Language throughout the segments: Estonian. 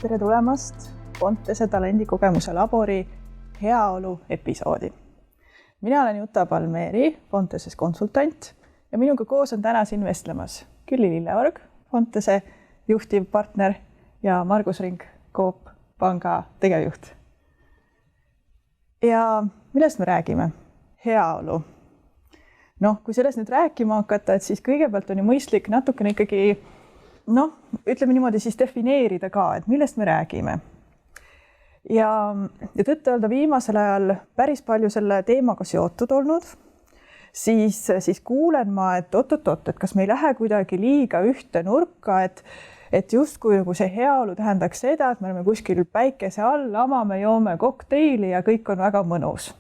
Tere tulemast Fontese talendikogemuse labori heaolu episoodi. Mina olen Jutta Palmeeri, Fonteses konsultant ja minuga koos on täna siin vestlemas Külli Lilleorg, Fontese juhtivpartner ja Margus Rink, Coop Panga tegevjuht. Ja millest me räägime? Heaolu. Kui sellest nüüd rääkima hakata, et siis kõigepealt on ju mõistlik natukene ikkagi, ütleme niimoodi siis defineerida ka, et millest me räägime. Ja tõtt öelda viimasel ajal päris palju selle teemaga seotud olnud, siis kuulen ma, et oot, kas me ei lähe kuidagi liiga ühte nurka, et justkui nagu see heaolu tähendaks seda, et me oleme kuskil päikese all, lamame, joome kokteili ja kõik on väga mõnus.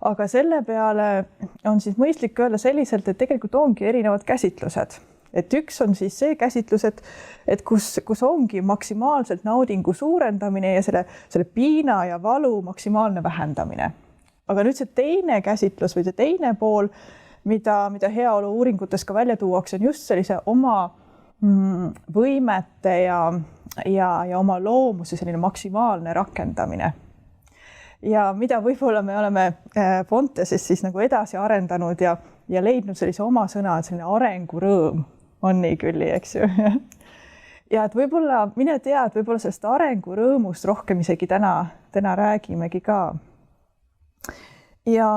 Aga selle peale on siis mõistlik öelda selliselt, et tegelikult ongi erinevad käsitlused. Et üks on siis see käsitlus, et kus ongi maksimaalselt naudingu suurendamine ja selle piina ja valu maksimaalne vähendamine. Aga nüüd see teine käsitlus või see teine pool, mida heaolu uuringutes ka välja tuuakse, on just sellise oma võimete ja oma loomuse selline maksimaalne rakendamine. Ja mida võib-olla me oleme Fonteses siis nagu edasi arendanud ja leidnud sellise oma sõna, et selline arengurõõm on nii Külli, eks ju. Ja et võib-olla, mine tea, et võib-olla sellest arengurõõmust rohkem isegi täna räägimegi ka. Ja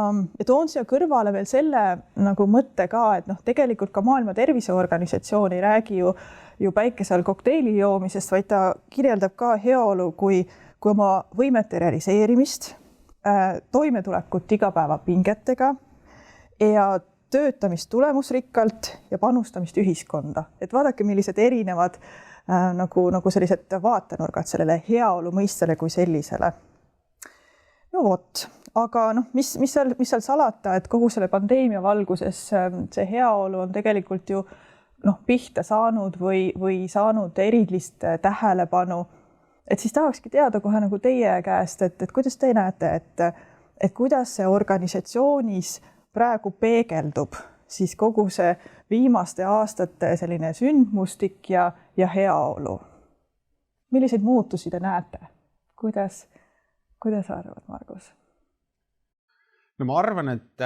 toon siia kõrvale veel selle nagu mõtte ka, et tegelikult ka Maailma Terviseorganisatsioon ei räägi ju päikese all kokteili joomisest, vaid ta kirjeldab ka heaolu kui oma võimete realiseerimist, toimetulekut igapäeva pingetega ja töötamist tulemusrikkalt ja panustamist ühiskonda. Et vaadake, millised erinevad nagu sellised vaatenurgad sellele heaolu mõistele kui sellisele. Aga mis seal salata, et kogu selle pandeemia valguses see heaolu on tegelikult ju pihta saanud või saanud erilist tähelepanu. Et siis tahakski teada kohe nagu teie käest, et kuidas te näete, et kuidas see organisatsioonis praegu peegeldub siis kogu see viimaste aastate selline sündmustik ja heaolu. Milliseid muutusi te näete? Kuidas arvad, Margus? Ma arvan, et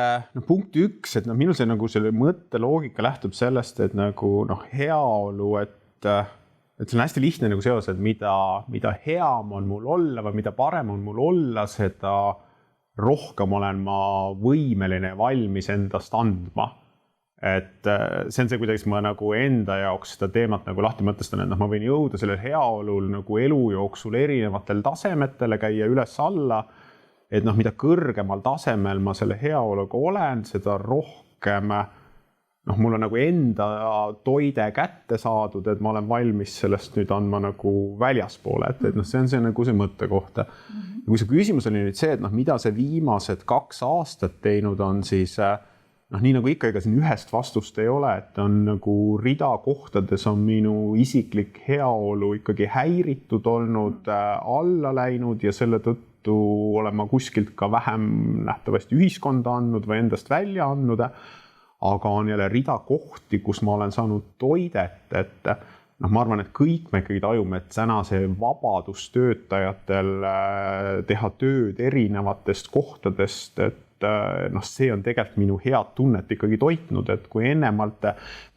punkt üks, et minul see nagu selle mõtteloogika lähtub sellest, et nagu heaolu, et see on hästi lihtne nagu seos, et mida heam on mul olla või mida parem on mul olla, seda rohkem olen ma võimeline valmis endast andma. Et see on see, kuidas ma nagu enda jaoks seda teemat nagu lahti mõtestan, et ma võin jõuda sellel heaolul nagu elu jooksul erinevatel tasemetele, käia üles-alla, et mida kõrgemal tasemel ma selle heaoluga olen, seda rohkem mul on nagu enda toide kätte saadud, et ma olen valmis sellest nüüd andma nagu väljaspoole, et see on see nagu see mõttekoht. Ja kui see küsimus oli nüüd see, et mida see viimased 2 aastat teinud on, siis nii nagu ikka, ega siin ühest vastust ei ole, et on nagu rida kohtades on minu isiklik heaolu ikkagi häiritud olnud, alla läinud ja selle tõttu olen ma kuskilt ka vähem nähtavasti ühiskonda andnud või endast välja andnud. Aga on jälle rida kohti, kus ma olen saanud toidet, et ma arvan, et kõik me ikkagi tajume, et täna see vabadus töötajatel teha tööd erinevatest kohtadest, et see on tegelikult minu head tunnet ikkagi toitnud, et kui ennemalt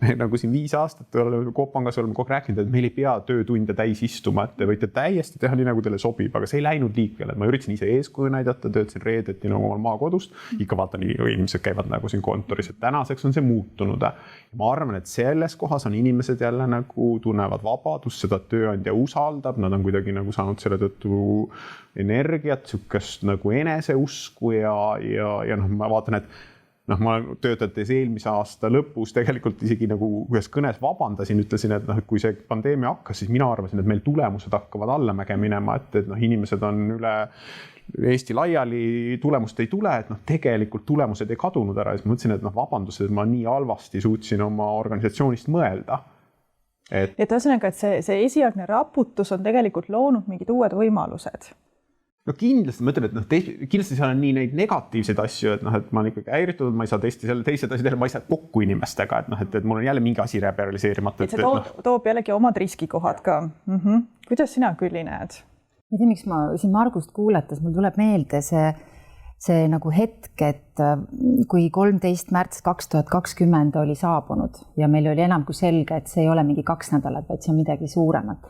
me nagu siin 5 aastat Coop Pangas oleme kogu rääkinud, et meil ei pea töötunde täis istuma, et te võite täiesti teha nii, nagu teile sobib, aga see ei läinud liikvele, et ma üritasin ise eeskuju näidata, töötasin reedeti nagu omal maakodust, ikka vaatan, inimesed käivad nagu siin kontoris, et tänaseks on see muutunud. Ma arvan, et selles kohas on inimesed jälle nagu tunnevad vabadust, seda tööandja usaldab, nad on kuidagi nagu saanud selle tõttu energiat, sükest nagu eneseusku ja ma vaatan, et ma töötades eelmise aasta lõpus tegelikult isegi nagu ühes kõnes vabandasin, ütlesin, et kui see pandeemia hakkas, siis mina arvasin, et meil tulemused hakkavad allamäge minema, et inimesed on üle Eesti laiali, tulemust ei tule, et tegelikult tulemused ei kadunud ära. Ja siis mõtlesin, et vabandused, ma nii halvasti suutsin oma organisatsioonist mõelda. Et ühesõnaga, et see esialgne raputus on tegelikult loonud mingid uued võimalused. no kindlasti ma ütlen, et kindlasti seal on nii neid negatiivseid asju, et et ma olen ikkagi häiritud, ma ei saa teised asjad jälle, ma ei saa kokku inimestega, et mul on jälle mingi asi realiseerimata. Et see toob jällegi omad riskikohad ka. Kuidas sina Külli näed? Ma tea, miks ma siin Margust kuulates, mul tuleb meelde see nagu hetk, et kui 13. märts 2020 oli saabunud ja meil oli enam kui selge, et see ei ole mingi 2 nädalat, vaid see on midagi suuremat.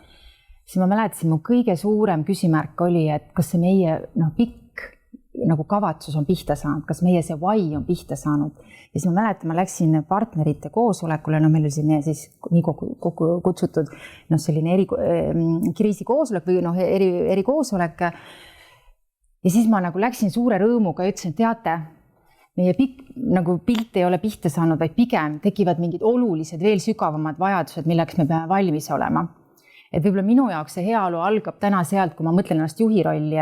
Siis ma mäletasin, mu kõige suurem küsimärk oli, et kas see meie pikk nagu kavatsus on pihta saanud, kas meie see why on pihta saanud. Ja siis ma mäletan, ma läksin partnerite koosolekule, meil oli siin siis nii kokku kutsutud selline kriisikoosolek või erikoosolek. Ja siis ma nagu läksin suure rõõmuga ja ütlesin, et teate, meie nagu pilt ei ole pihta saanud, vaid pigem tekivad mingid olulised, veel sügavamad vajadused, milleks me peame valmis olema. Et võib-olla minu jaoks see heaolu algab täna sealt, kui ma mõtlen ennast juhi rolli,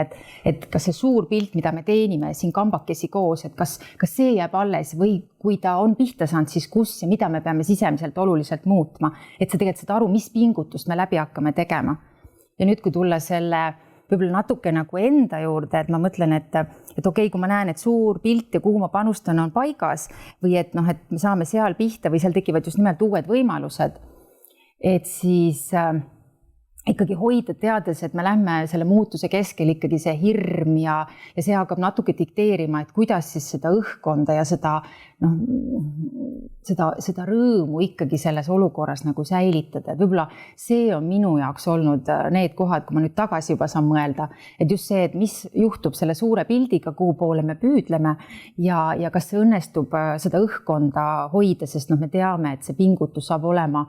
et kas see suur pilt, mida me teenime siin kambakesi koos, et kas see jääb alles või kui ta on pihta saanud, siis kus ja mida me peame sisemiselt oluliselt muutma, et sa tegelikult saad aru, mis pingutust me läbi hakkame tegema. Ja nüüd, kui tulla selle võib-olla natuke nagu enda juurde, et ma mõtlen, et okei, kui ma näen, et suur pilt ja kuhu ma panustan on paigas või et me saame seal pihta või seal tekivad just nimelt uued võimalused, et siis ikkagi hoida teades, et me lähme selle muutuse keskel ikkagi see hirm ja see hakkab natuke dikteerima, et kuidas siis seda õhkkonda ja seda rõõmu ikkagi selles olukorras nagu säilitada. Võib-olla see on minu jaoks olnud need kohad, kui ma nüüd tagasi juba saan mõelda, et just see, et mis juhtub selle suure pildiga, kuhu poole me püüdleme ja kas see õnnestub seda õhkkonda hoida, sest me teame, et see pingutus saab olema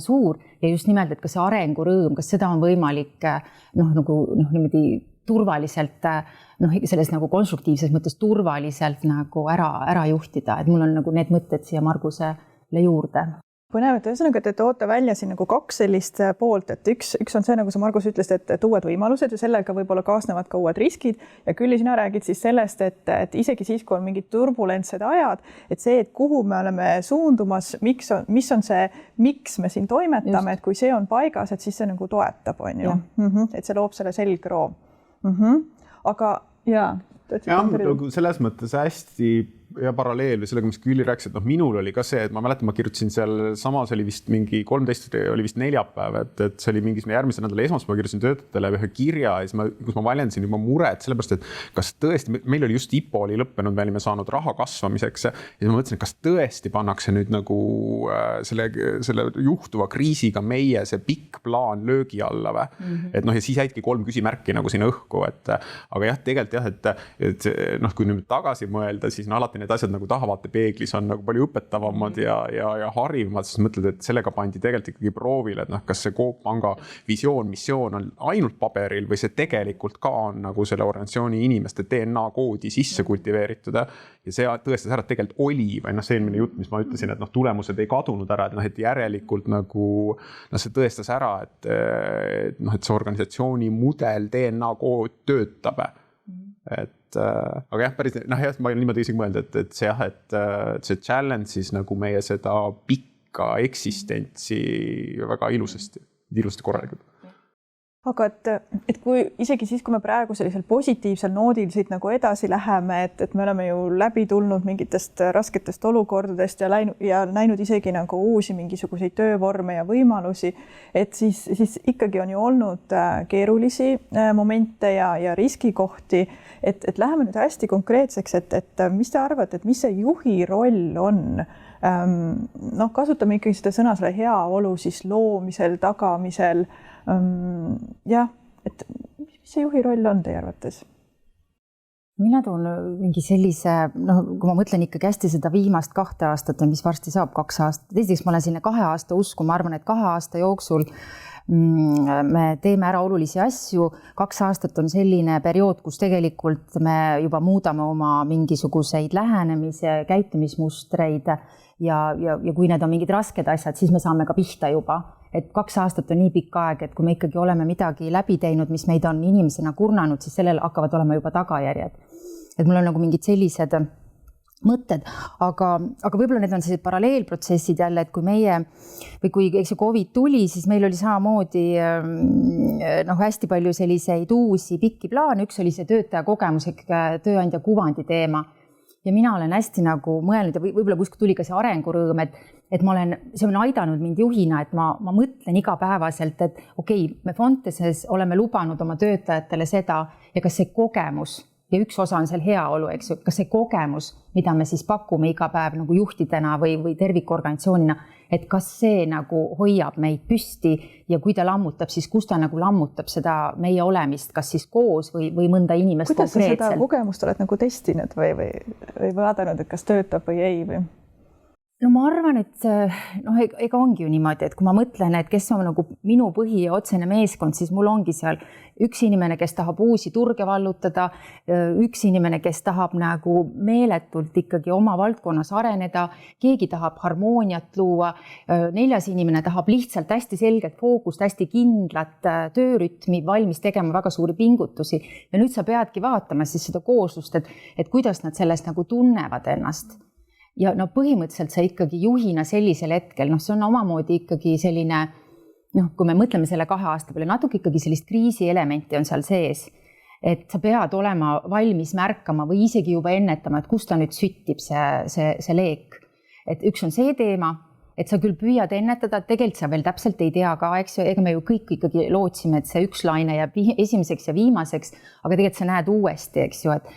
suur ja just nimelt, et kas see arengurõõm, kas seda on võimalik niimoodi turvaliselt, selles nagu konstruktiivses mõttes turvaliselt nagu ära juhtida, et mul on nagu need mõtted siia Margusele juurde. Põnev, et ühesõnaga, te toote välja siin nagu 2 sellist poolt, et üks on see, nagu sa Margus ütlesid, et uued võimalused ja sellega võib-olla kaasnevad ka uued riskid ja Külli, sina räägid siis sellest, et isegi siis, kui on mingid turbulentsed ajad, et see, et kuhu me oleme suundumas, mis on see, miks me siin toimetame, et kui see on paigas, et siis see nagu toetab, on ju. Et see loob selle selgroo. Aga selles mõttes hästi ja paralleel või sellega, mis Külli rääkis, et minul oli ka see, et ma mäletan, ma kirjutasin seal samas oli vist mingi 13 oli vist neljapäev, et see oli mingis järgmise nädala esmaspäev, kirjutasin töötajatele ühe kirja ja siis kus ma väljendasin juba muret, sellepärast, et kas tõesti, meil oli just IPO oli lõppenud, me olime saanud raha kasvamiseks ja siis ma mõtlesin, et kas tõesti pannakse nüüd nagu selle juhtuva kriisiga meie see pikk plaan löögi alla või? Et ja siis jäidki 3 küsimärki nagu sinna õhku, aga jah, tegelikult et kui nüüd tagasi mõelda, siis alati need asjad nagu tahavate peeglis on nagu palju õpetavamad ja harivamad, siis mõtled, et sellega pandi tegelikult ikkagi proovile, et kas see Coop Panga visioon, missioon on ainult paberil või see tegelikult ka on nagu selle organisatsiooni inimeste DNA koodi sisse kultiveeritud ja see tõestas ära, et tegelikult oli või see eelmine jutt, mis ma ütlesin, et tulemused ei kadunud ära, et järelikult nagu see tõestas ära, et see organisatsiooni mudel DNA kood töötab. Aga jah, päris, ma olen niimoodi isegi mõelda, et see challenge siis nagu meie seda pikka eksistentsi väga ilusasti korralikult. Aga et kui isegi siis, kui me praegu sellisel positiivsel noodil siit nagu edasi läheme, et me oleme ju läbi tulnud mingitest rasketest olukordadest ja näinud isegi nagu uusi mingisuguseid töövorme ja võimalusi, et siis ikkagi on ju olnud keerulisi momente ja riskikohti, et läheme nüüd hästi konkreetseks, et mis te arvate, et mis see juhi roll on? Kasutame ikkagi seda sõna selle heaolu siis loomisel, tagamisel. Et mis see juhi roll on teie arvates? Mina toon mingi sellise, kui ma mõtlen ikkagi hästi seda viimast 2 aastat, mis varsti saab 2 aastat. Teiseks ma olen sinna 2 aasta usku, ma arvan, et 2 aasta jooksul me teeme ära olulisi asju. 2 aastat on selline periood, kus tegelikult me juba muudame oma mingisuguseid lähenemise, käitumismustreid ja kui need on mingid rasked asjad, siis me saame ka pihta juba. Et 2 aastat on nii pikk aeg, et kui me ikkagi oleme midagi läbi teinud, mis meid on inimesena kurnanud, siis sellel hakkavad olema juba tagajärjed. Et mul on nagu mingid sellised mõtted, aga võib-olla need on sellised paralleelprotsessid jälle, et kui meie või kui Covid tuli, siis meil oli samamoodi hästi palju selliseid uusi pikki plaane, üks oli see töötaja kogemus, tööandja kuvandi teema ja mina olen hästi nagu mõelnud ja võib-olla kuskil tuli ka see arengurõõm, et see on aidanud mind juhina, et ma mõtlen igapäevaselt, et okei, me Fonteses oleme lubanud oma töötajatele seda ja kas see kogemus ja üks osa on seal heaolu, eks ju, kas see kogemus, mida me siis pakume iga päev nagu juhtidena või tervikorganisatsioonina, et kas see nagu hoiab meid püsti ja kui ta lammutab, siis kus ta nagu lammutab seda meie olemist, kas siis koos või mõnda inimest kuidas konkreetselt. Kuidas sa seda kogemust oled nagu testinud või vaadanud, et kas töötab või ei või? No ma arvan, et ega ongi ju niimoodi, et kui ma mõtlen, et kes on nagu minu põhi ja otsene meeskond, siis mul ongi seal üks inimene, kes tahab uusi turge vallutada, üks inimene, kes tahab nagu meeletult ikkagi oma valdkonnas areneda, keegi tahab harmooniat luua, neljas inimene tahab lihtsalt hästi selget fookust, hästi kindlat töörütmi, valmis tegema väga suuri pingutusi ja nüüd sa peadki vaatama siis seda kooslust, et kuidas nad sellest nagu tunnevad ennast. Ja põhimõtteliselt sa ikkagi juhina sellisel hetkel, see on omamoodi ikkagi selline, kui me mõtleme selle 2 aasta peale, natuke ikkagi sellist kriisielementi on seal sees, et sa pead olema valmis märkama või isegi juba ennetama, et kust ta nüüd süttib see leek. Et üks on see teema, et sa küll püüad ennetada, tegelikult sa veel täpselt ei tea ka, eks ju, ega me ju kõik ikkagi lootsime, et see üks laine jääb esimeseks ja viimaseks, aga tegelikult sa näed uuesti, eks ju, et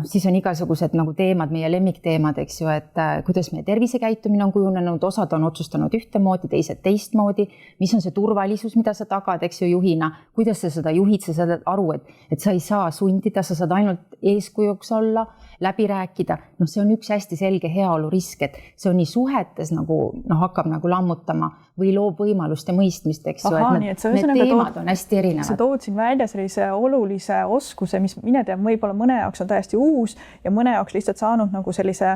siis on igasugused nagu teemad, meie lemmikteemad, eks ju, et kuidas meie tervisekäitumine on kujunenud, osad on otsustanud ühtemoodi, teised teistmoodi, mis on see turvalisus, mida sa tagad, eks ju, juhina, kuidas sa seda juhid, sa saad aru, et sa ei saa sundida, sa saad ainult eeskujuks olla, läbi rääkida, see on üks hästi selge heaolu risk, et see on nii suhetes nagu hakkab nagu lammutama või loob võimalust ja mõistmist, eks ju, et need teemad on hästi erinevad. Sa tood siin välja sellise olulise oskuse, mis mine tean, võib-olla mõne jaoks on täiesti uus ja mõne jaoks lihtsalt saanud nagu sellise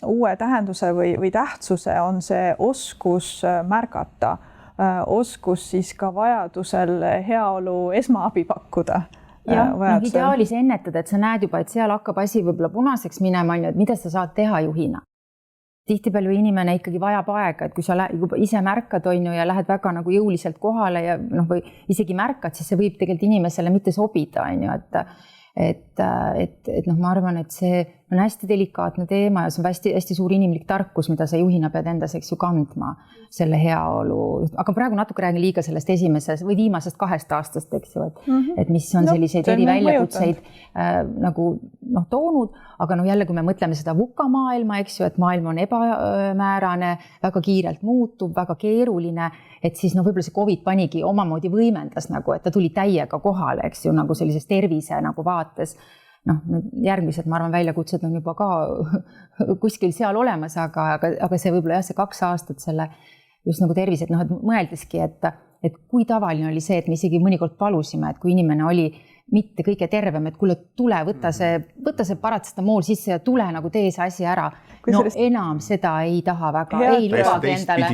uue tähenduse või tähtsuse, on see oskus märgata, oskus siis ka vajadusel heaolu esmaabi pakkuda. Jah, ideaalis ennetada, et sa näed juba, et seal hakkab asi võib-olla punaseks minema, et mida sa saad teha juhina. Tihtipealt inimene ikkagi vajab aega, et kui sa ise märkad ja lähed väga nagu jõuliselt kohale ja või isegi märkad, siis see võib tegelikult inimesele mitte sobida, et ma arvan, et see on hästi delikaatne teema ja see on hästi suur inimlik tarkus, mida sa juhina pead endas, eks ju, kandma selle heaolu. Aga praegu natuke räägin liiga sellest esimesest või viimasest 2 aastast, eks ju, et mis on selliseid eri väljakutseid nagu toonud, aga jälle, kui me mõtleme seda VUCA maailma, eks ju, et maailm on ebamäärane, väga kiirelt muutub, väga keeruline, et siis võib-olla see Covid panigi omamoodi võimendas nagu, et ta tuli täiega kohale, eks ju, nagu sellises tervise nagu vaates. Järgmised, ma arvan, väljakutsed on juba ka kuskil seal olemas, aga see võib-olla see 2 aastat selle just nagu tervis, et mõeldeski, et kui tavaline oli see, et me isegi mõnikord palusime, et kui inimene oli mitte kõige tervem, et kuule, tule, võta see paratsetamool sisse ja tule nagu tee see asi ära. Enam seda ei taha väga, ei lubagi endale.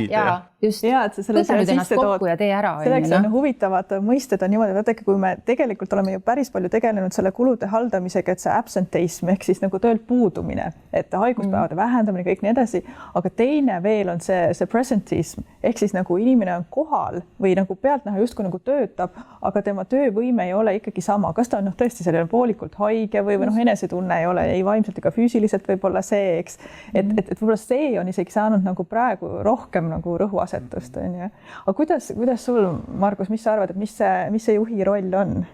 Võta nüüd ennast kokku ja tee ära. Selleks on huvitavad mõisted on niimoodi, et kui me tegelikult oleme ju päris palju tegelenud selle kulude haldamisega, et see absenteism ehk siis nagu töölt puudumine, et haiguspäevade vähendamine, kõik nii edasi, aga teine veel on see presentism ehk siis nagu inimene on kohal või nagu pealtnäha justkui nagu töötab, aga tema töövõime ei ole ikkagi sama. Kas ta on tõesti selline poolikult haige või enesetunne ei ole ei vaimselt ega füüsiliselt võib-olla see, eks. Et võib-olla see on isegi saanud nagu praegu rohkem nagu rõhuasetust. Aga kuidas sul, Margus, mis sa arvad, et mis see juhi roll on?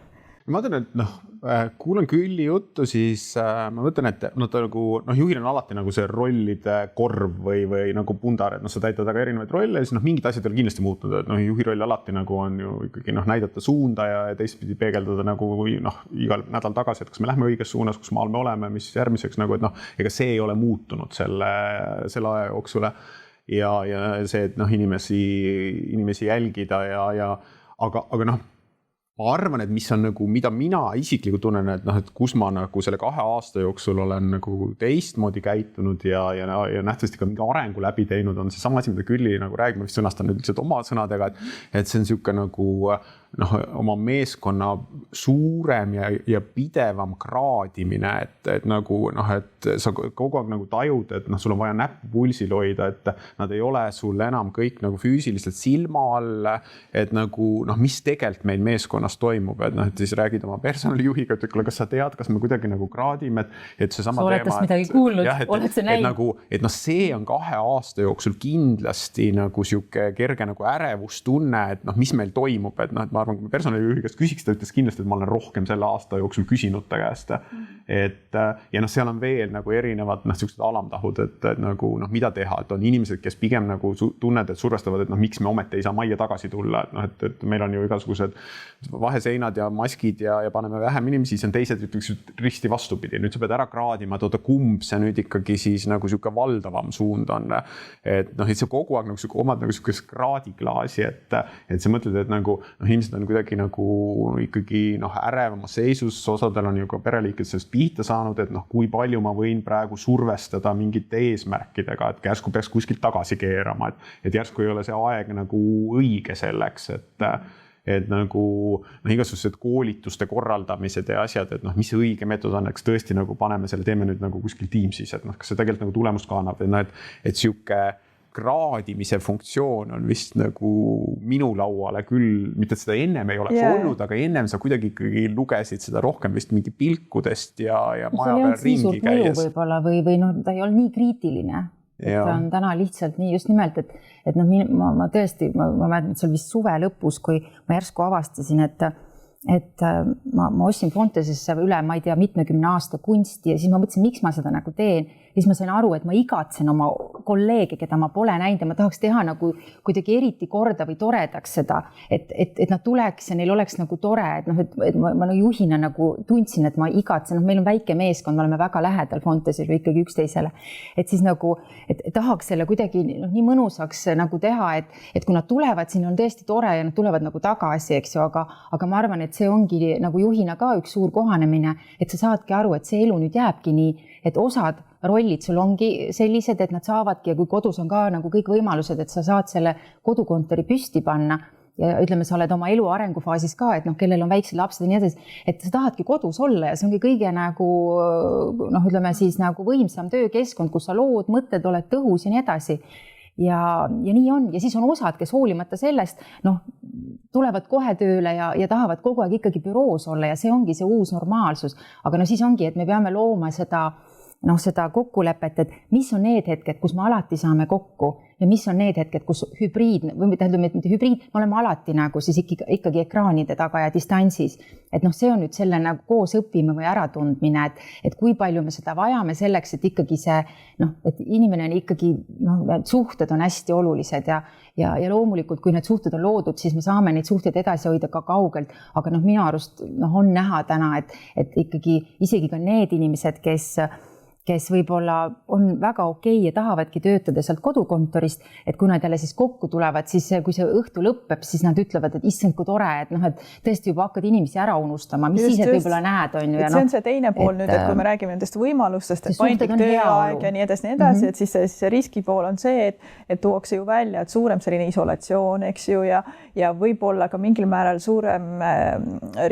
Ma mõtlen, et kuulan Külli juttu, siis ma mõtlen, et juhil on alati nagu see rollide korv või nagu pundar, et sa täitad väga erinevaid rolle ja siis mingid asjad ei ole kindlasti muutnud, et juhi roll alati nagu on ju ikkagi näidata suunda ja teistpidi peegeldada nagu igal nädal tagasi, et kas me lähme õiges suunas, kus maal me oleme, mis järgmiseks nagu, et ega see ei ole muutunud selle aja jooksule ja see, et inimesi jälgida aga ma arvan, et mis on nagu, mida mina isiklikult tunnen, et noh, et kus ma nagu selle 2 aasta jooksul olen nagu teistmoodi käitunud ja nähtavasti ka mingi arengu läbi teinud, on see sama asi, mida Külli nagu räägib, ma vist sõnastan nüüd lihtsalt oma sõnadega, et see on siuke nagu noh, oma meeskonna suurem ja pidevam kraadimine, et nagu noh, et sa kogu aeg nagu tajud, et noh, sul on vaja näppu pulsil hoida, et nad ei ole sul enam kõik nagu füüsiliselt silma all, et nagu noh, mis tegelikult meil meeskonnas toimub, et noh, et siis räägid oma personalijuhiga, et kas sa tead, kas me kuidagi nagu kraadime, et see sama teema. Oled midagi kuulnud, oled sa näinud? Nagu, et noh, see on 2 aasta jooksul kindlasti nagu siuke kerge nagu ärevustunne, et noh, mis meil toimub, et noh, et ma arvan, kui me personalijuhi käest küsiks, ta ütles kindlasti, et ma olen rohkem selle aasta jooksul küsinud ta käest. Et ja noh, seal on veel nagu erinevad noh, siuksed alamtahud, et nagu noh, mida teha, et on inimesed, kes pigem nagu tunned, et survestavad, et noh, miks me ometi ei saa majja tagasi tulla, et noh, et meil on ju igasugused vaheseinad ja maskid ja paneme vähem inimesi, siis on teised ütleks risti vastupidi. Nüüd sa pead ära kraadima, et oota, kumb see nüüd ikkagi siis nagu siuke valdavam suund on. Et noh, et see kogu aeg nagu omad nagu siukest kraadiklaasi, et sa mõtled, et nagu noh, inimesed on kuidagi nagu ikkagi noh, ärevamas seisus, osadel on ju ka pereliikid sellest pihta saanud, et noh, kui palju ma võin praegu survestada mingite eesmärkidega, et järsku peaks kuskilt tagasi keerama, et järsku ei ole see aeg nagu õige selleks, et nagu noh, igasugused koolituste korraldamised ja asjad, et noh, mis see õige meetod on, eks tõesti nagu paneme selle, teeme nüüd nagu kuskil Teamsis, et noh, kas see tegelikult nagu tulemust kannab, et noh, et siuke kraadimise funktsioon on vist nagu minu lauale küll, mitte et seda ennem ei oleks olnud, aga ennem sa kuidagi ikkagi lugesid seda rohkem vist mingi pilkudest ja maja peal ringi käies. Võib-olla või noh, ta ei ole nii kriitiline. Ta on täna lihtsalt nii just nimelt, et noh, ma tõesti, ma mäletan, et see oli vist suve lõpus, kui ma järsku avastasin, et ma ostsin Fontesesse üle, ma ei tea, mitmekümne aasta kunsti ja siis ma mõtlesin, miks ma seda nagu teen. Siis ma sain aru, et ma igatsen oma kolleege, keda ma pole näinud ja ma tahaks teha nagu kuidagi eriti korda või toredaks seda, et nad tuleks ja neil oleks nagu tore, et noh, et ma juhina nagu tundsin, et ma igatsen, noh, meil on väike meeskond, me oleme väga lähedal Fontesil või ikkagi üksteisele, et siis nagu, et tahaks selle kuidagi noh, nii mõnusaks nagu teha, et kui nad tulevad, siin on tõesti tore ja nad tulevad nagu tagasi, eks ju, aga ma arvan, et see ongi nagu juhina ka üks suur kohanemine, et sa saadki aru, et see elu nüüd jääbki nii, et osad rollid sul ongi sellised, et nad saavadki ja kui kodus on ka nagu kõik võimalused, et sa saad selle kodukontori püsti panna ja ütleme, sa oled oma elu arengufaasis ka, et noh, kellel on väiksed lapsed ja nii edasi, et sa tahadki kodus olla ja see ongi kõige nagu noh, ütleme siis nagu võimsam töökeskkond, kus sa lood, mõtted, oled tõhus ja nii edasi. Ja nii on ja siis on osad, kes hoolimata sellest noh, tulevad kohe tööle ja tahavad kogu aeg ikkagi büroos olla ja see ongi see uus normaalsus, aga no siis ongi, et me peame looma seda kokkulepet, et mis on need hetked, kus me alati saame kokku ja mis on need hetked, kus hübriid, või tähendab, mitte hübriid, me oleme alati nagu siis ikkagi ekraanide taga ja distantsis. Et noh, see on nüüd selle nagu koos õppima või äratundmine, et kui palju me seda vajame selleks, et ikkagi see, noh, et inimene on ikkagi, noh, suhted on hästi olulised ja loomulikult, kui need suhted on loodud, siis me saame neid suhteid edasi hoida ka kaugelt, aga noh, minu arust on näha täna, et ikkagi isegi ka need inimesed, kes võib-olla on väga okei ja tahavadki töötada sealt kodukontorist, et kui nad jälle siis kokku tulevad, siis kui see õhtu lõppeb, siis nad ütlevad, et issand, kui tore, et noh, et tõesti juba hakkad inimesi ära unustama, mis siis, et võib-olla näed, on ju. See on see teine pool nüüd, et kui me räägime nendest võimalustest, et paindlik tööaeg ja nii edasi, et siis see riskipool on see, et tuuakse ju välja, et suurem selline isolatsioon, eks ju, ja võib-olla ka mingil määral suurem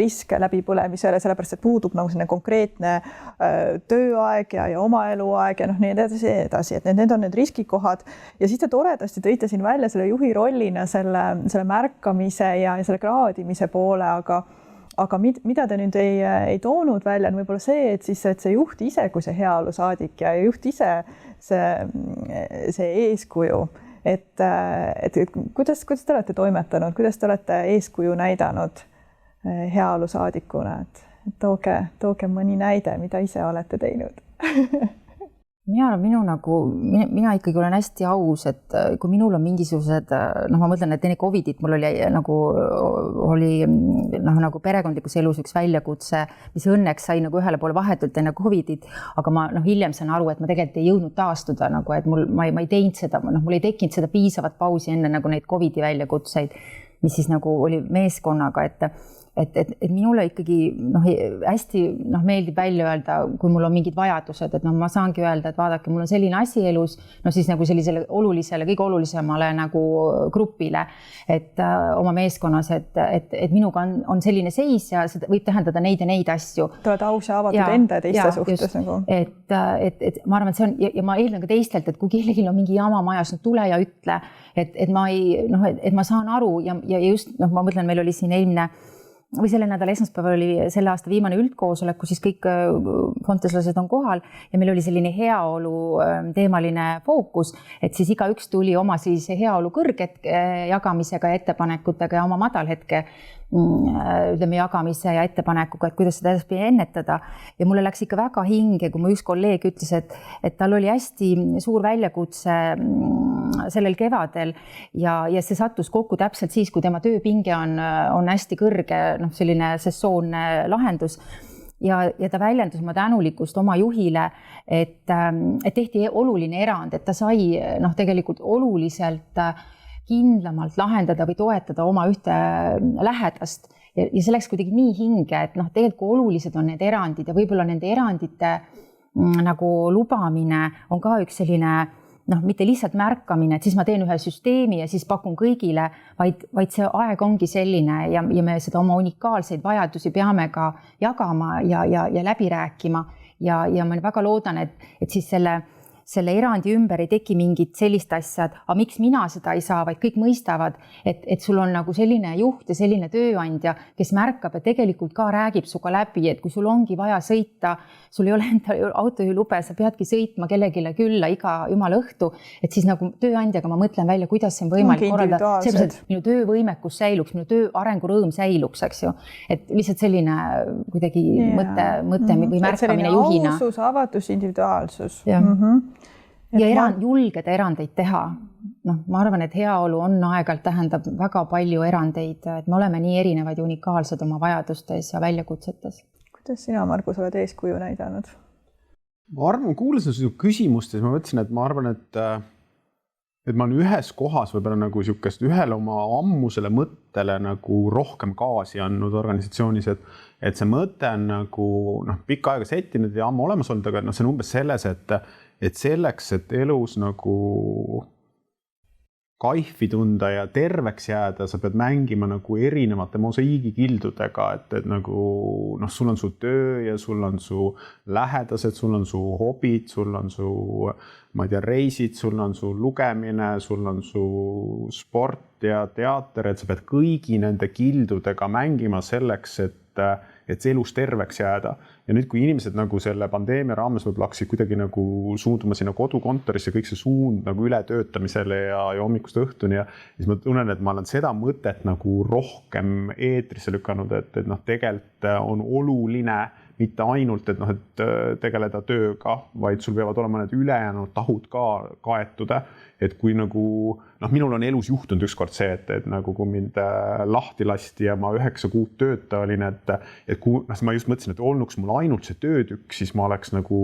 risk läbipõlemisele, sellepärast, et puudub nagu selline konkreetne tööaeg ja oma eluaeg ja noh, nii edasi, et need on need riskikohad ja siis te toredasti tõite siin välja selle juhi rollina selle märkamise ja selle kraadimise poole, aga mida te nüüd ei toonud välja, on võib-olla see, et see juht ise kui see heaolusaadik ja juht ise see eeskuju, et kuidas te olete toimetanud, kuidas te olete eeskuju näidanud heaolusaadikuna, et tooge mõni näide, mida ise olete teinud. Mina ikkagi olen hästi aus, et kui minul on mingisugused, noh, ma mõtlen, et enne Covidit mul oli nagu perekondlikus elus üks väljakutse, mis õnneks sai nagu ühele poole vahetult enne Covidit, aga ma hiljem saan aru, et ma tegelikult ei jõudnud taastuda, nagu, et ma ei teinud seda, mul ei tekkinud seda piisavat pausi enne nagu neid Covidi väljakutseid, mis siis nagu oli meeskonnaga, et minule ikkagi hästi meeldib välja öelda, kui mul on mingid vajadused, et ma saangi öelda, et vaadake, mul on selline asi elus, siis nagu sellisele olulisele, kõige olulisemale nagu grupile, et oma meeskonnas, et minuga on selline seis ja seda võib tähendada neid ja neid asju. Te olete aus ja avatud enda ja teiste suhtes just, nagu. Et ma arvan, et see on ja ma eeldan ka teistelt, et kui kellelgi on mingi jama majas, tule ja ütle, et ma ei, et ma saan aru ja just ma mõtlen, meil oli siin eelmine või selle nädala esmaspäeval oli selle aasta viimane üldkoosolek, kus siis kõik fonteslased on kohal ja meil oli selline heaolu teemaline fookus, et siis igaüks tuli oma siis heaolu kõrghetke jagamisega ja ettepanekutega ja oma madalhetke jagamise ja ettepanekuga, et kuidas seda edaspidi ennetada. Ja mulle läks ikka väga hinge, kui mu üks kolleeg ütles, et tal oli hästi suur väljakutse sellel kevadel ja see sattus kokku täpselt siis, kui tema tööpinge on hästi kõrge, selline sessoonne lahendus. Ja ta väljendus oma tänulikkust oma juhile, et tehti oluline erand, et ta sai tegelikult oluliselt kindlamalt lahendada või toetada oma ühte lähedast ja see läks kuidagi nii hinge, et tegelikult kui olulised on need erandid ja võib-olla nende erandite nagu lubamine on ka üks selline mitte lihtsalt märkamine, et siis ma teen ühe süsteemi ja siis pakun kõigile, vaid see aeg ongi selline ja me seda oma unikaalseid vajadusi peame ka jagama ja läbi rääkima ja ma väga loodan, et siis selle erandi ümber ei teki mingit sellist asja, et miks mina seda ei saa, vaid kõik mõistavad, et sul on nagu selline juht ja selline tööandja, kes märkab ja tegelikult ka räägib suga läbi, et kui sul ongi vaja sõita, sul ei ole enda autojuhilube, sa peadki sõitma kellegile külla iga jumala õhtu, et siis nagu tööandjaga ma mõtlen välja, kuidas see on võimalik korraldada, sellepärast, et minu töövõimekus säiluks, minu töö arengurõõm säiluks, eks ju. Et lihtsalt selline kuidagi mõte või märkamine juhina. Ausus, avatus, individuaalsus. Ja julgeda erandeid teha. Ma arvan, et heaolu on aeg-ajalt tähendab väga palju erandeid, et me oleme nii erinevad ja unikaalsed oma vajadustes ja väljakutsetes. Kuidas sina, Margus, oled eeskuju näidanud? Ma arvan, kuulasin su küsimustes, ma mõtlesin, et ma arvan, et ma olen ühes kohas võib-olla nagu siukest ühele oma ammusele mõttele nagu rohkem gaasi andnud organisatsioonis, et see mõte on nagu pikka aega settinud ja ammu olemas olnud, aga see on umbes selles, et selleks, et elus nagu kaifi tunda ja terveks jääda, sa pead mängima nagu erinevate mosaiigikildudega, et nagu sul on su töö ja sul on su lähedased, sul on su hobid, sul on su reisid, sul on su lugemine, sul on su sport ja teater, et sa pead kõigi nende kildudega mängima selleks, et see elus terveks jääda. Ja nüüd, kui inimesed nagu selle pandeemia raames võib-olla hakkasid kuidagi nagu suunduma sinna kodukontorisse, kõik see suund nagu ületöötamisele ja hommikust õhtuni ja siis ma tunnen, et ma olen seda mõtet nagu rohkem eetrisse lükanud, et tegelikult on oluline mitte ainult, et tegeleda tööga, vaid sul peavad olema need ülejäänud tahud ka kaetud. Et kui nagu, minul on elus juhtunud ükskord see, et nagu kui mind lahti lasti ja ma 9 kuud tööta olin, et kui ma just mõtlesin, et olnuks mul ainult see töötükk, siis ma oleks nagu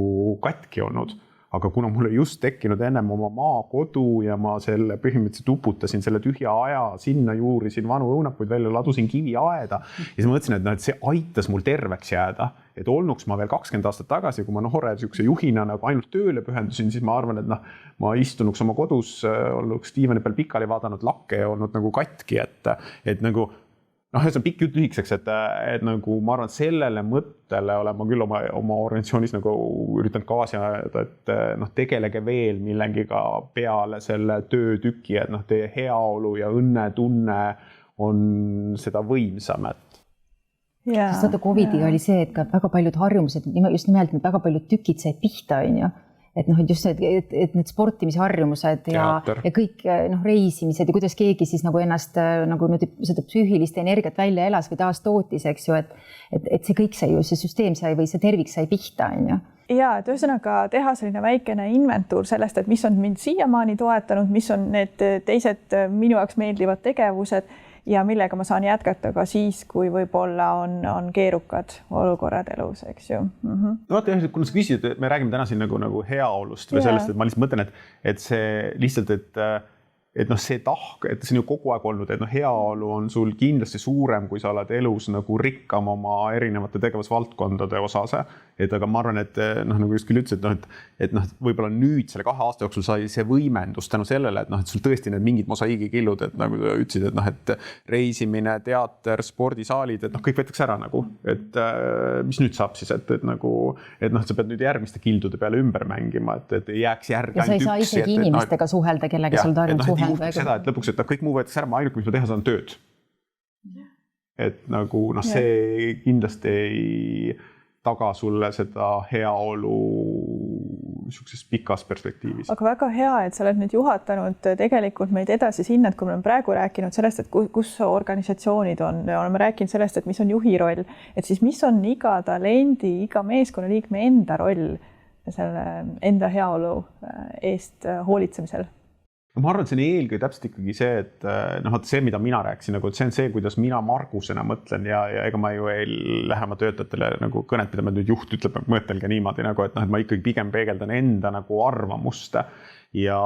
katki olnud. Aga kuna mul oli just tekkinud ennem oma maakodu ja ma selle põhimõtteliselt uputasin selle tühja aja, sinna juurisin vanu õunapuid välja, ladusin kivi aeda ja siis ma mõtlesin, et see aitas mul terveks jääda. Et olnuks ma veel 20 aastat tagasi, kui ma noore sihukese juhina nagu ainult tööle pühendusin, siis ma arvan, et ma istunuks oma kodus, olnuks diivani peal pikali vaadanud lakke ja olnud nagu katki, et nagu see on pikk jutt lühikeseks, et nagu ma arvan, et sellele mõttele olen ma küll oma organisatsioonis nagu üritanud gaasi ajada, et tegelege veel millegiga peale selle töötüki, et teie heaolu ja õnnetunne on seda võimsam, Sest vaata COVIDiga oli see, et ka väga paljud harjumused, just nimelt väga paljud tükid said pihta, et just et need sportimisharjumused ja kõik reisimised ja kuidas keegi siis nagu ennast nagu seda psüühilist energiat välja elas või taas tootis, eks ju, et see kõik sai ju, see süsteem sai või see tervik sai pihta, Ja, et ühesõnaga teha selline väikene inventuur sellest, et mis on mind siiamaani toetanud, mis on need teised minu jaoks meeldivad tegevused ja millega ma saan jätkata ka siis, kui võib-olla on keerukad olukorrad elus, eks ju. Kuna sa küsid, et me räägime täna siin nagu heaolust või sellest, et ma lihtsalt mõtlen, et see lihtsalt, et noh, see tahk, et see on ju kogu aeg olnud, et noh, heaolu on sul kindlasti suurem, kui sa oled elus nagu rikkam oma erinevate tegevusvaldkondade osas. Et aga ma arvan, et noh, nagu just küll ütlesid, et noh, võib-olla nüüd selle 2 aasta jooksul sai see võimendus tänu sellele, et noh, et sul tõesti need mingid mosaiigikillud, et nagu sa ütlesid, et noh, et reisimine, teater, spordisaalid, et noh, kõik võetakse ära nagu, et mis nüüd saab siis, et nagu, et noh, sa pead nüüd järgmiste kildude peale ümber mängima, et ei jääks järgi ja sa ei saa isegi inimestega suhelda, kellega sul tarvib suhelda. Seda, et lõpuks, et kõik muu võetakse ära, ma ainuke, mis ma teha saan tööd. Et nagu noh, see kindlasti ei taga sulle seda heaolu niisuguses pikas perspektiivis. Aga väga hea, et sa oled nüüd juhatanud tegelikult meid edasi sinna, et kui me oleme praegu rääkinud sellest, et kus organisatsioonid on, oleme rääkinud sellest, et mis on juhi roll, et siis mis on iga talendi, iga meeskonnaliikme enda roll selle enda heaolu eest hoolitsemisel? Ma arvan, et see on eelkõige täpselt ikkagi see, et noh, see, mida mina rääkisin, nagu, et see on see, kuidas mina Margusena mõtlen ja ega ma ju ei lähe oma töötajatele nagu kõnet, mida ma nüüd juht ütleb, mõtelge niimoodi nagu, et noh, et ma ikkagi pigem peegeldan enda nagu arvamust ja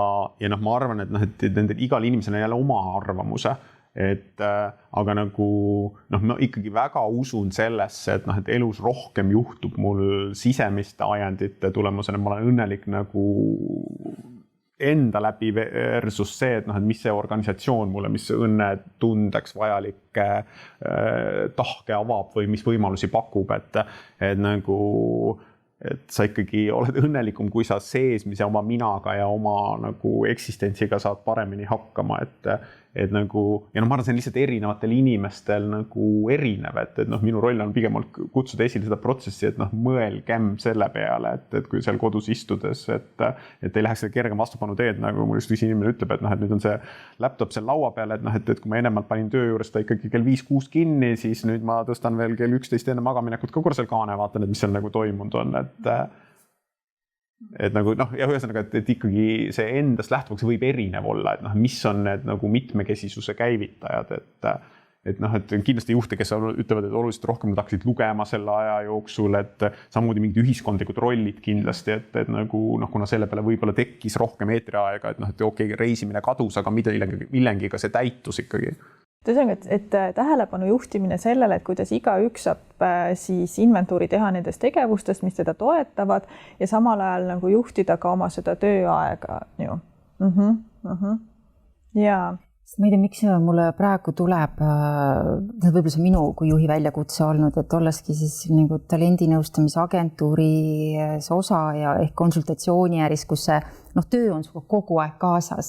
noh, ma arvan, et noh, et nendel igal inimesel on jälle oma arvamuse, et aga nagu noh, ma ikkagi väga usun sellesse, et noh, et elus rohkem juhtub mul sisemiste ajendite tulemusena, ma olen õnnelik nagu enda läbi versus see, et noh, et mis see organisatsioon mulle, mis õnne tundeks vajalikke tahke avab või mis võimalusi pakub, et nagu, et sa ikkagi oled õnnelikum, kui sa seesmise oma minaga ja oma nagu eksistentsiga saad paremini hakkama, et nagu, ja noh, ma arvan, see on lihtsalt erinevatel inimestel nagu erinev, et noh, minu roll on pigem kutsuda esile seda protsessi, et noh, mõelgem selle peale, et kui seal kodus istudes, et ei läheks seda kergem vastupanu teed, nagu mul just üks inimene ütleb, et noh, et nüüd on see laptop seal laua peale, et noh, et kui ma ennemalt panin töö juures ta ikkagi kell 5-6 kinni, siis nüüd ma tõstan veel kell 11 enne magaminekut ka korra seal kaane, vaatan, et mis seal nagu toimunud on, et nagu noh, ja ühesõnaga, et ikkagi see endast lähtuvaks võib erinev olla, et noh, mis on need nagu mitmekesisuse käivitajad, et noh, et kindlasti juhte, kes ütlevad, et oluliselt rohkem nad hakkasid lugema selle aja jooksul, et samamoodi mingid ühiskondlikud rollid kindlasti, et nagu noh, kuna selle peale võib-olla tekkis rohkem eetriaega, et noh, et okei, reisimine kadus, aga millengiga see täitus ikkagi. Tõesõnaga, et tähelepanu juhtimine sellele, et kuidas igaüks saab siis inventuuri teha nendest tegevustest, mis teda toetavad ja samal ajal nagu juhtida ka oma seda tööaega. Ju. Ja. Ma ei tea, miks mulle praegu tuleb, võib-olla see minu kui juhi väljakutse olnud, et ollaski siis nagu talendinõustamisagentuuris osa ja ehk konsultatsiooniäris, kus see töö on suga kogu aeg kaasas.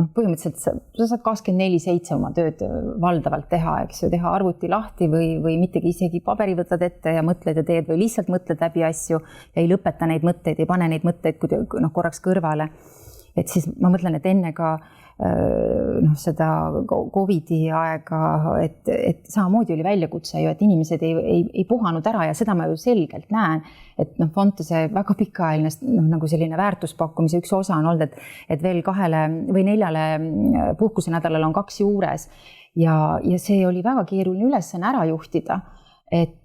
Põhimõtteliselt sa saad 24/7 oma tööd valdavalt teha, eks ju, teha arvuti lahti või mittegi isegi paberi võtad ette ja mõtled ja teed või lihtsalt mõtled läbi asju ja ei lõpeta neid mõtteid, ei pane neid mõtteid korraks kõrvale. Et siis ma mõtlen, et enne ka seda Covidi aega, et samamoodi oli väljakutse ju, et inimesed ei puhanud ära ja seda ma ju selgelt näen, et Fontese väga pikaajaline nagu selline väärtuspakkumise üks osa on olnud, et veel 2 või 4 puhkusenädalal on 2 juures ja see oli väga keeruline ülesanne ära juhtida. Et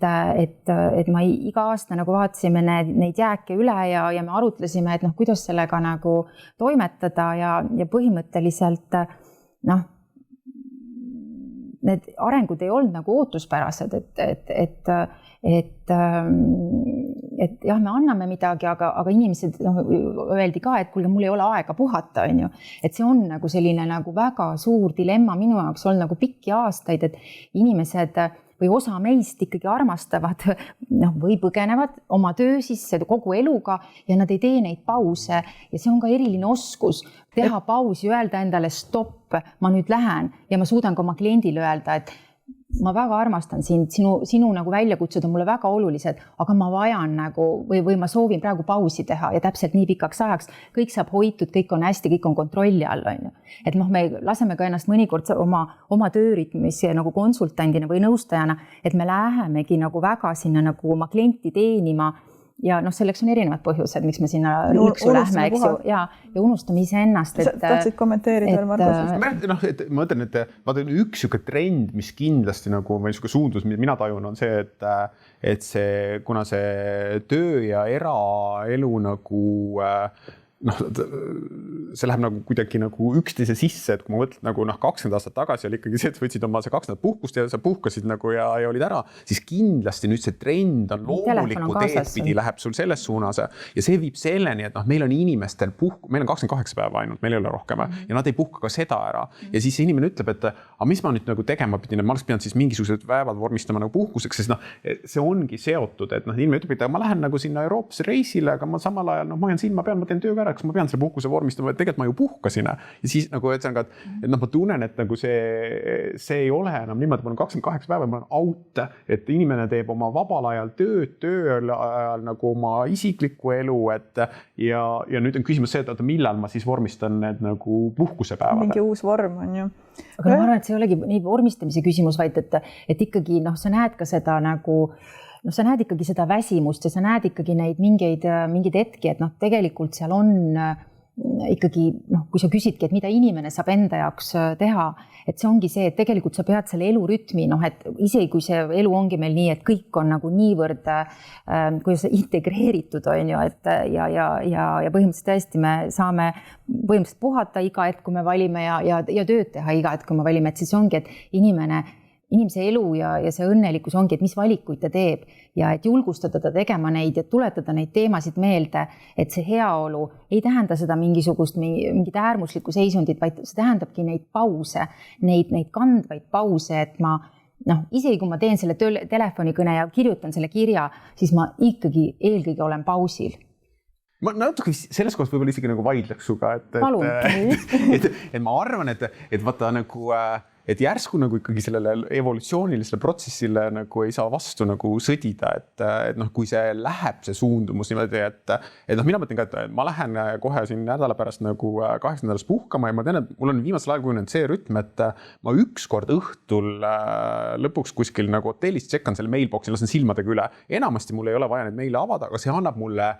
ma iga aasta nagu vaatasime neid jääke üle ja me arutlesime, et kuidas sellega nagu toimetada ja põhimõtteliselt need arengud ei olnud nagu ootuspärased, et jah, me anname midagi, aga inimesed öeldi ka, et kuulge, mul ei ole aega puhata, on ju. Et see on nagu selline nagu väga suur dilemma minu jaoks olnud nagu pikki aastaid, et inimesed või osa meist ikkagi armastavad või põgenevad oma töö sisse kogu eluga ja nad ei tee neid pause ja see on ka eriline oskus teha pausi, öelda endale stopp, ma nüüd lähen ja ma suudan ka oma kliendile öelda, et ma väga armastan sind, sinu nagu väljakutsed on mulle väga olulised, aga ma vajan nagu või ma soovin praegu pausi teha ja täpselt nii pikaks ajaks, kõik saab hoitud, kõik on hästi, kõik on kontrolli all, on ju. Et me laseme ka ennast mõnikord oma tööritmis nagu konsultandina või nõustajana, et me lähemegi nagu väga sinna nagu oma klienti teenima ja selleks on erinevad põhjused, miks me sinna lõksu lähme, eks ju, ja unustame iseennast. Tahtsid kommenteerida veel, Margus? Ma mõtlen, et üks siuke trend, mis kindlasti nagu või siuke suundus, mida mina tajun, on see, et see, kuna see töö ja eraelu nagu see läheb nagu kuidagi nagu üksteise sisse, et kui ma mõtlen nagu 20 aastat tagasi oli ikkagi see, et võtsid oma see 2 nädalat puhkust ja sa puhkasid nagu ja olid ära, siis kindlasti nüüd see trend on loomulikku teed pidi läheb sul selles suunas ja see viib selleni, et meil on inimestel meil on 28 päeva ainult, meil ei ole rohkem ja nad ei puhka ka seda ära ja siis see inimene ütleb, et aga mis ma nüüd nagu tegema pidin, et ma oleks pidanud siis mingisugused päevad vormistama nagu puhkuseks, sest see ongi seotud, et inimene ütleb, et ma lähen nagu sinna Euroopasse reisile, aga ma samal ajal, ma hoian siin, ma teen tööga ära, kas ma pean selle puhkuse vormistama, et tegelikult ma ju puhkasin. Ja siis nagu, et ma tunnen, et nagu see ei ole enam niimoodi, ma olen 28 päeva, ma olen out, et inimene teeb oma vabal ajal töö ajal nagu oma isiklikku elu, ja nüüd on küsimus see, et millal ma siis vormistan need nagu puhkusepäevad. Mingi uus vorm on ju. Aga ma arvan, et see ei olegi nii vormistamise küsimus, vaid et ikkagi sa näed ka seda nagu sa näed ikkagi seda väsimust ja sa näed ikkagi neid mingeid hetki, et tegelikult seal on ikkagi, kui sa küsidki, et mida inimene saab enda jaoks teha, et see ongi see, et tegelikult sa pead selle elurütmi, et isegi kui see elu ongi meil nii, et kõik on nagu niivõrd, kuidas integreeritud on ju, et ja põhimõtteliselt tõesti me saame põhimõtteliselt puhata iga hetk, kui me valime ja tööd teha iga hetk, kui me valime, et siis ongi, et inimese elu ja see õnnelikkus ongi, et mis valikuid ta teeb ja et julgustada ta tegema neid ja tuletada neid teemasid meelde, et see heaolu ei tähenda seda mingit äärmuslikku seisundit, vaid see tähendabki neid pause, neid kandvaid pause, et ma isegi kui ma teen selle telefonikõne ja kirjutan selle kirja, siis ma ikkagi eelkõige olen pausil. Ma natuke selles kohas võib-olla isegi nagu vaidleks suga, et ma arvan, et vaata nagu et järsku nagu ikkagi sellele evolutsioonilisele protsessile nagu ei saa vastu nagu sõdida, et kui see läheb see suundumus niimoodi, et mina mõtlen ka, et ma lähen kohe siin nädala pärast nagu 8 nädalas puhkama ja ma tean, et mul on viimasel ajal kujunenud see rütm, et ma ükskord õhtul lõpuks kuskil nagu hotellis tšekkan selle mailboxi, lasen silmadega üle. Enamasti mul ei ole vaja neid meile avada, aga see annab mulle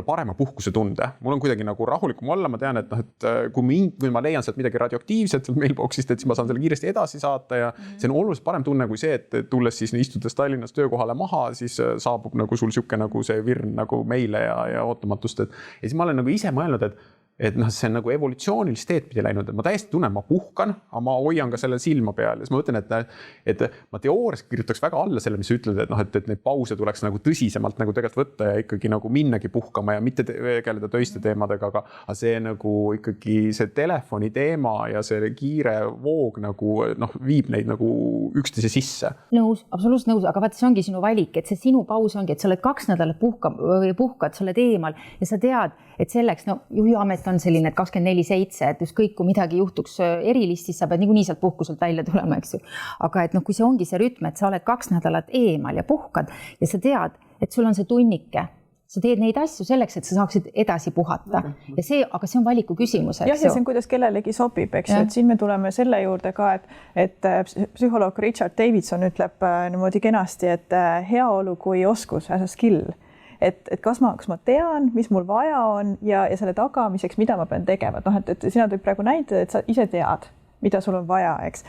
parema puhkuse tunde. Mul on kuidagi nagu rahulikum olla, ma tean, et kui ma leian sealt midagi radioaktiivset sealt mailboxist, et siis ma saan selle kiiresti edasi saata ja see on oluliselt parem tunne kui see, et tulles siis istudes Tallinnas töökohale maha, siis saabub nagu sul siuke nagu see virn nagu meile ja ootamatust. Ja siis ma olen nagu ise mõelnud, et see on nagu evolutsioonilist teed pidi läinud, et ma täiesti tunnen, ma puhkan, aga ma hoian ka selle silma peal ja siis ma mõtlen, et ma teoorias kirjutaks väga alla selle, mis sa ütled, et neid pause tuleks nagu tõsisemalt nagu tegelikult võtta ja ikkagi nagu minnagi puhkama ja mitte tegeleda töiste teemadega, aga see nagu ikkagi see telefoni teema ja see kiire voog nagu viib neid nagu üksteise sisse. Nõus, absoluutselt nõus, aga vaata, see ongi sinu valik, et see sinu paus ongi, et sa oled 2 nädalat puhkad, sa oled eemal ja sa tead, et selleks, juhiamet on selline, et 24/7, et ükskõik kui midagi juhtuks erilist, siis sa pead niikuinii sealt puhkuselt välja tulema, eks ju. Aga et kui see ongi see rütm, et sa oled 2 nädalat eemal ja puhkad ja sa tead, et sul on see tunnike, sa teed neid asju selleks, et sa saaksid edasi puhata. Ja aga see on valiku küsimus, eks ju. Ja see on, kuidas kellelegi sobib, eks ju, et siin me tuleme selle juurde ka, et psühholoog Richard Davidson ütleb niimoodi kenasti, et heaolu kui oskus, as a skill. Et kas ma tean, mis mul vaja on ja selle tagamiseks, mida ma pean tegema. Et sina tõid praegu näitada, et sa ise tead, mida sul on vaja, eks.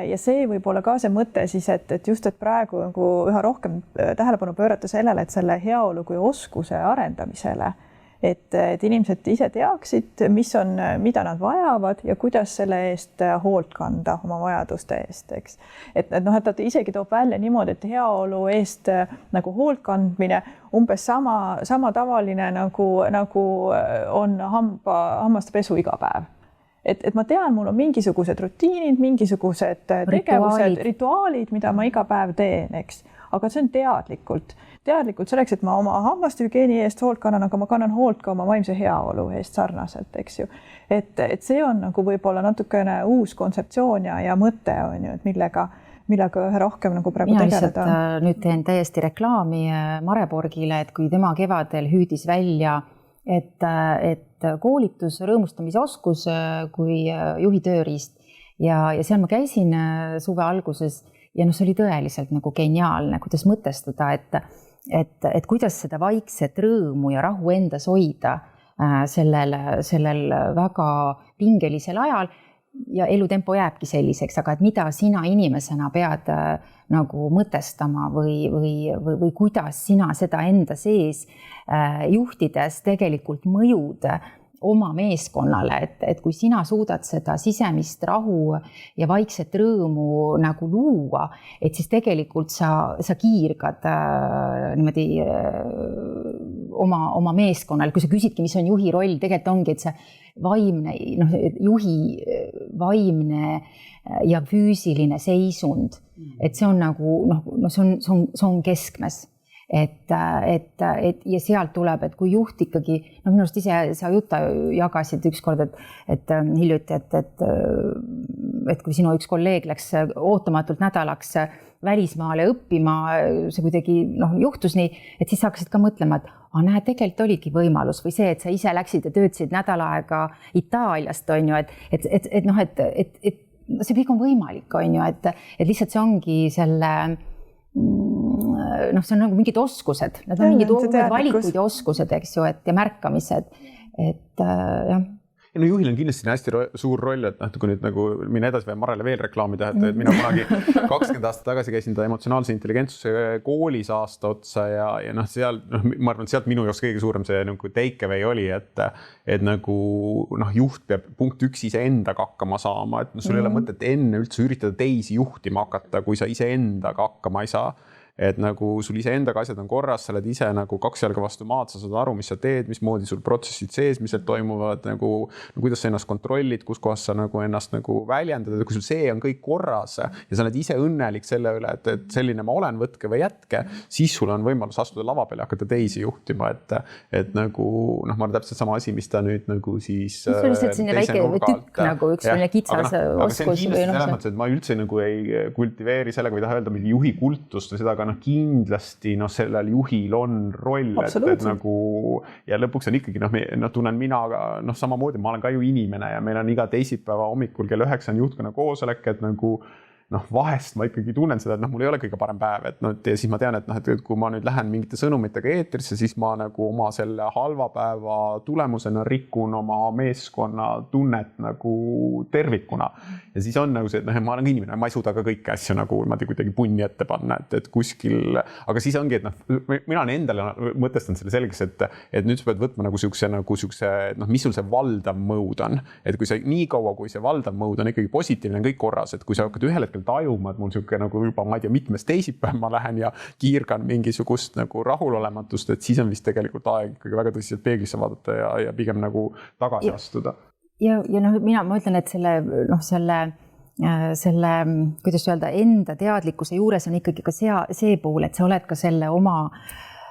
Ja see võib olla ka see mõte siis, et just, et praegu nagu üha rohkem tähelepanu pöörata sellele, et selle heaolu kui oskuse arendamisele, et inimesed ise teaksid, mida nad vajavad ja kuidas selle eest hoolt kanda oma vajaduste eest, eks. Et ta isegi toob välja niimoodi, et heaolu eest nagu hoolt kandmine umbes sama tavaline nagu on hammaste pesu iga päev. Et ma tean, mul on mingisugused rutiinid, mingisugused tegevused, rituaalid, mida ma iga päev teen, eks. Aga see on teadlikult selleks, et ma oma hammaste hügieeni eest hoolt kannan, aga ma kannan hoolt ka oma vaimse heaolu eest sarnaselt, eks ju. Et see on nagu võib-olla natukene uus kontseptsioon ja mõte on ju, et millega ühe rohkem nagu praegu tegeleda on. Nüüd teen täiesti reklaami Mareborgile, et kui tema kevadel hüüdis välja, et koolitus, rõõmustamise oskus kui juhi tööriist ja seal ma käisin suve alguses ja see oli tõeliselt nagu geniaalne, kuidas mõtestada, et kuidas seda vaikset rõõmu ja rahu endas hoida sellel väga pingelisel ajal ja elutempo jääbki selliseks, aga et mida sina inimesena pead nagu mõtestama või kuidas sina seda enda sees juhtides tegelikult mõjud oma meeskonnale, et kui sina suudad seda sisemist rahu ja vaikset rõõmu nagu luua, et siis tegelikult sa kiirgad niimoodi oma meeskonnal, kui sa küsidki, mis on juhi roll, tegelikult ongi, et see vaimne, juhi vaimne ja füüsiline seisund, et see on nagu, see on keskmes. Et ja sealt tuleb, et kui juht ikkagi, minu arust ise sa Jutta jagasid ükskord, et hiljuti, et kui sinu üks kolleeg läks ootamatult nädalaks välismaale õppima, see kuidagi juhtus nii, et siis sa hakkasid ka mõtlema, et näe, tegelikult oligi võimalus või see, et sa ise läksid ja töötasid nädal aega Itaaliast, on ju, et see kõik on võimalik, on ju, et lihtsalt see ongi selle see on nagu mingid oskused, need on mingid valikud ja oskused, eks ju, ja märkamised, et jah. Ja juhil on kindlasti hästi suur roll, et kui nüüd nagu minna edasi või Marele veel reklaami teha, et mina kunagi 20 aastat tagasi käisin ta emotsionaalse intelligentsuse koolis aasta otsa ja seal, ma arvan, et sealt minu jaoks kõige suurem see nagu take away oli, et nagu juht peab punkt 1 iseendaga hakkama saama, et sul ei ole mõtet enne üldse üritada teisi juhtima hakata, kui sa iseendaga hakkama ei saa. Et nagu sul iseendaga asjad on korras, sa oled ise nagu 2 jalga vastu maad, sa saad aru, mis sa teed, mismoodi sul protsessid seesmised toimuvad, nagu kuidas sa ennast kontrollid, kus kohas sa nagu ennast nagu väljendad, kui sul see on kõik korras ja sa oled ise õnnelik selle üle, et selline ma olen, võtke või jätke, siis sul on võimalus astuda lava peale ja hakata teisi juhtima, et nagu ma olen täpselt sama asi, mis ta nüüd nagu siis see on lihtsalt selline väike tükk nagu üks selline kitsas oskus. Aga see on kindlasti selles mõttes, et ma üldse nagu ei kultiveeri sellega, või taha öelda mingi juhi kultust või seda, aga kindlasti sellel juhil on roll, et nagu ja lõpuks on ikkagi tunnen mina samamoodi, ma olen ka ju inimene ja meil on iga teisipäeva hommikul kell 9 on juhtkonna koosolek, et nagu vahest ma ikkagi tunnen seda, et mul ei ole kõige parem päev, et ja siis ma tean, et kui ma nüüd lähen mingite sõnumitega eetrisse, siis ma nagu oma selle halva päeva tulemusena rikun oma meeskonna tunnet nagu tervikuna. Ja siis on nagu see, et ma olen inimene, ma ei suuda ka kõiki asju nagu kuidagi punni ette panna, et kuskil, aga siis ongi, et mina olen endale mõtestanud selle selgeks, et nüüd sa pead võtma nagu siukse, mis sul see valdav mõud on, et kui sa nii kaua, kui see valdav mõud on ikkagi positiivne, on kõik korras, et kui sa hakkad ühel hetkel tajuma, et mul siuke nagu juba, ma ei tea, mitmes teisipäev ma lähen ja kiirgan mingisugust nagu rahulolematust, et siis on vist tegelikult aeg ikkagi väga tõsiselt peeglisse vaadata ja pigem nagu tagasi astuda. Ja ma ütlen, et selle, kuidas öelda, enda teadlikkuse juures on ikkagi ka see pool, et sa oled ka selle oma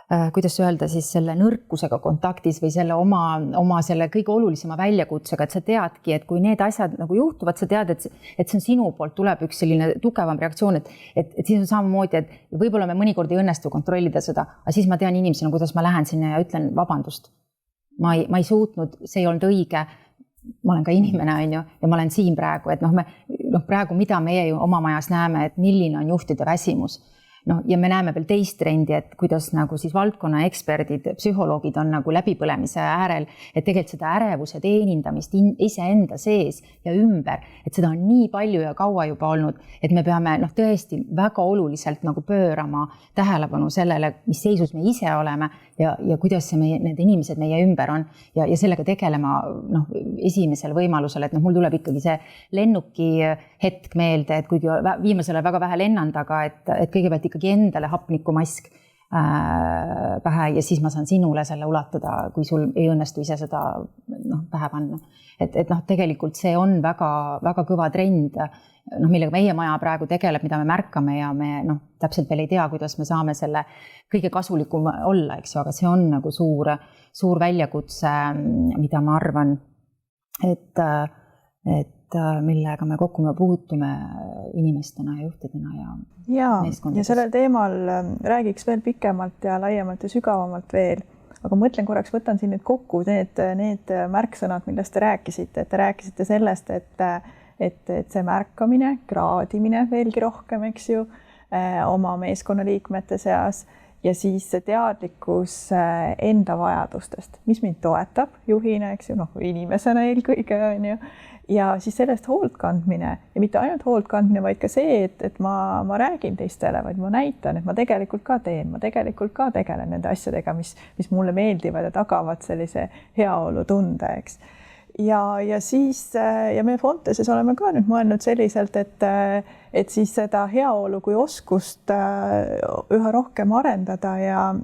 kuidas öelda siis selle nõrkusega kontaktis või selle oma selle kõige olulisema väljakutsega, et sa teadki, et kui need asjad nagu juhtuvad, sa tead, et see on sinu poolt tuleb üks selline tugevam reaktsioon, et siis on samamoodi, et võib-olla me mõnikord ei õnnestu kontrollida seda, aga siis ma tean inimesena, kuidas ma lähen sinna ja ütlen vabandust. Ma ei suutnud, see ei olnud õige, ma olen ka inimene, on ju, ja ma olen siin praegu, et praegu mida meie ju oma majas näeme, et milline on juhtide väsimus. Ja me näeme veel teist trendi, et kuidas nagu siis valdkonna eksperdid, psühholoogid on nagu läbipõlemise äärel, et tegelikult seda ärevuse teenindamist iseenda sees ja ümber, et seda on nii palju ja kaua juba olnud, et me peame tõesti väga oluliselt nagu pöörama tähelepanu sellele, mis seisus me ise oleme ja kuidas need inimesed meie ümber on ja sellega tegelema esimesel võimalusel, et mul tuleb ikkagi see lennuki hetk meelde, et kuigi viimasele väga vähe lennandaga, et kõigepealt ikkagi endale hapnikumask pähe ja siis ma saan sinule selle ulatada, kui sul ei õnnestu ise seda pähe panna. Et tegelikult see on väga, väga kõva trend, millega meie maja praegu tegeleb, mida me märkame ja me täpselt veel ei tea, kuidas me saame selle kõige kasulikum olla, eks ju, aga see on nagu suur väljakutse, mida ma arvan, et millega me kokku puutume inimestena ja juhtidena ja meeskondades. Ja sellel teemal räägiks veel pikemalt ja laiemalt ja sügavamalt veel, aga mõtlen korraks, võtan siin nüüd kokku need märksõnad, millest te rääkisite, et te rääkisite sellest, et see märkamine, kraadimine veelgi rohkem, eks ju, oma meeskonnaliikmete seas ja siis see teadlikkus enda vajadustest, mis mind toetab juhina, eks ju, inimesena eelkõige on ju, ja siis sellest hoolt kandmine ja mitte ainult hoolt kandmine, vaid ka see, et ma räägin teistele, vaid ma näitan, et ma tegelikult ka teen, ma tegelikult ka tegelen nende asjadega, mis mulle meeldivad ja tagavad sellise heaolutunde, eks. Ja siis ja me Fonteses oleme ka nüüd mõelnud selliselt, et siis seda heaolu kui oskust üha rohkem arendada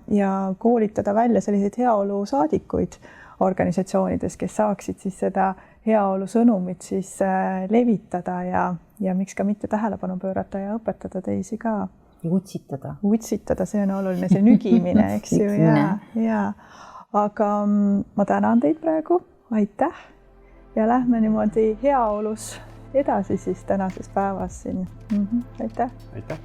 ja koolitada välja selliseid heaolu saadikuid organisatsioonides, kes saaksid siis seda heaolu sõnumit siis levitada ja miks ka mitte tähelepanu pöörata ja õpetada teisi ka. Ja utsitada. Utsitada, see on oluline, see nügimine, eks ju, ja. Aga ma tänan teid praegu, aitäh ja lähme niimoodi heaolus edasi siis tänases päevas siin. Aitäh. Aitäh.